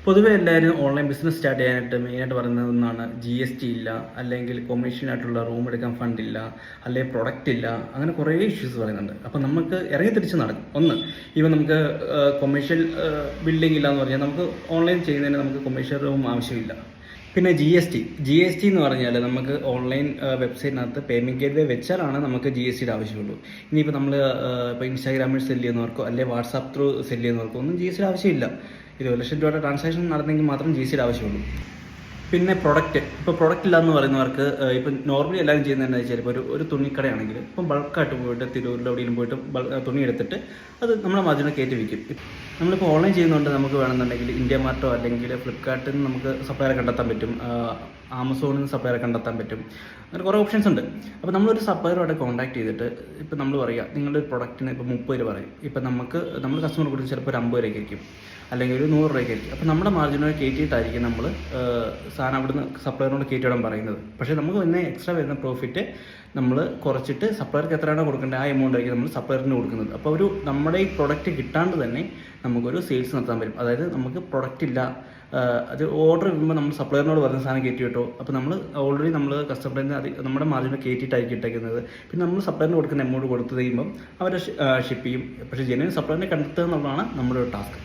പൊതുവെ എല്ലാവരും online business start ചെയ്യാനായിട്ട് മെയിനായിട്ട് പറയുന്നത് ഒന്നാണ് GST ഇല്ല, അല്ലെങ്കിൽ കൊമേഴ്ഷ്യനായിട്ടുള്ള റൂം എടുക്കാൻ ഫണ്ടില്ല, അല്ലെങ്കിൽ പ്രൊഡക്റ്റ് ഇല്ല, അങ്ങനെ കുറേ ഇഷ്യൂസ് പറയുന്നുണ്ട്. അപ്പോൾ നമുക്ക് ഇറങ്ങി തിരിച്ച് നടക്കും. ഒന്ന്, ഇവ നമുക്ക് കൊമേഴ്ഷ്യൽ ബിൽഡിംഗ് ഇല്ല എന്ന് പറഞ്ഞാൽ നമുക്ക് ഓൺലൈൻ ചെയ്യുന്നതിന് നമുക്ക് കൊമേഴ്ഷ്യൽ റൂം ആവശ്യമില്ല. പിന്നെ ജി എസ് ടി എന്ന് പറഞ്ഞാൽ നമുക്ക് ഓൺലൈൻ വെബ്സൈറ്റിനകത്ത് പേയ്മെൻറ്റ് ഗേറ്റ്വേ വെച്ചാലാണ് നമുക്ക് GSTയുടെ ആവശ്യമുള്ളൂ. ഇനിയിപ്പോൾ നമ്മൾ ഇപ്പോൾ ഇൻസ്റ്റാഗ്രാമിൽ സെല് ചെയ്യുന്നവർക്കോ അല്ലെങ്കിൽ വാട്സാപ്പ് ത്രൂ സെല് ചെയ്യുന്നവർക്കോ ഒന്നും GSTയുടെ ആവശ്യമില്ല. 20 ലക്ഷം രൂപയുടെ ട്രാൻസാക്ഷൻ നടന്നെങ്കിൽ മാത്രം GSTയുടെ ആവശ്യമുള്ളൂ. പിന്നെ ഇപ്പോൾ പ്രൊഡക്റ്റ് ഇല്ല എന്ന് പറയുന്നവർക്ക് ഇപ്പം നോർമലി എല്ലാവരും ചെയ്യുന്നതെന്ന് വെച്ചാൽ ഇപ്പോൾ ഒരു തുണിക്കടയാണെങ്കിൽ ഇപ്പം ബൾക്കായിട്ട് പോയിട്ട് തിരൂരിൽ എവിടെയെങ്കിലും പോയിട്ട് തുണി എടുത്തിട്ട് അത് നമ്മുടെ മാർജിനിൽ കയറ്റി വിൽക്കും. നമ്മളിപ്പോൾ ഓൺലൈൻ ചെയ്യുന്നതുകൊണ്ട് നമുക്ക് വേണമെന്നുണ്ടെങ്കിൽ ഇന്ത്യ മാർട്ടോ അല്ലെങ്കിൽ ഫ്ലിപ്കാർട്ടിൽ നിന്ന് നമുക്ക് സപ്ലയറെ കണ്ടെത്താൻ പറ്റും, ആമസോണിൽ നിന്ന് സപ്ലയറെ കണ്ടെത്താൻ പറ്റും. അങ്ങനെ കുറേ ഓപ്ഷൻസ് ഉണ്ട്. അപ്പോൾ നമ്മളൊരു സപ്ലയറുമായിട്ട് കോൺടാക്ട് ചെയ്തിട്ട് ഇപ്പോൾ നമ്മൾ പറയുക നിങ്ങളുടെ ഒരു പ്രൊഡക്റ്റിന് ഇപ്പോൾ 30 രൂപ പറയും. ഇപ്പോൾ നമ്മൾ കസ്റ്റമർ കൊടുത്ത് ചിലപ്പോൾ ഒരു 50 രൂപയ്ക്കായിരിക്കും അല്ലെങ്കിൽ ഒരു 100 രൂപയ്ക്കായിരിക്കും. അപ്പോൾ നമ്മുടെ മാർജിനോട് കയറ്റിയിട്ടായിരിക്കും നമ്മൾ സാധനം അവിടുന്ന് സപ്ലയറിനോട് കയറ്റിയിടാൻ പറയുന്നത്. പക്ഷേ നമുക്ക് പിന്നെ എക്സ്ട്രാ വരുന്ന പ്രോഫിറ്റ് നമ്മൾ കുറച്ചിട്ട് സപ്ലയർക്ക് എത്രയാണോ കൊടുക്കേണ്ടത് ആ എമൗണ്ട് ആയിരിക്കും നമ്മൾ സപ്ലയറിന് കൊടുക്കുന്നത്. അപ്പോൾ നമ്മുടെ ഈ പ്രൊഡക്റ്റ് കിട്ടാണ്ട് തന്നെ നമുക്കൊരു സെയിൽസ് നടത്താൻ പറ്റും. അതായത് നമുക്ക് പ്രൊഡക്റ്റ് ഇല്ല, അത് ഓർഡർ വരുമ്പോൾ നമ്മൾ സപ്ലയറിനോട് പറഞ്ഞ സാധനം കയറ്റി കിട്ടോ. അപ്പോൾ നമ്മൾ ഓൾറെഡി കസ്റ്റമറിന് നമ്മുടെ മാർജിനെ കയറ്റിയിട്ടായിരിക്കും ഇട്ടേക്കുന്നത്. പിന്നെ നമ്മൾ സപ്ലയറിന് കൊടുക്കുന്ന എമൗണ്ട് കൊടുത്തു കഴിയുമ്പം അവർ ഷിപ്പ് ചെയ്യും. പക്ഷേ ജെന്യുവൻ സപ്ലയറിനെ കണ്ടെത്തുക എന്നുള്ളതാണ് നമ്മുടെ ഒരു ടാസ്ക്.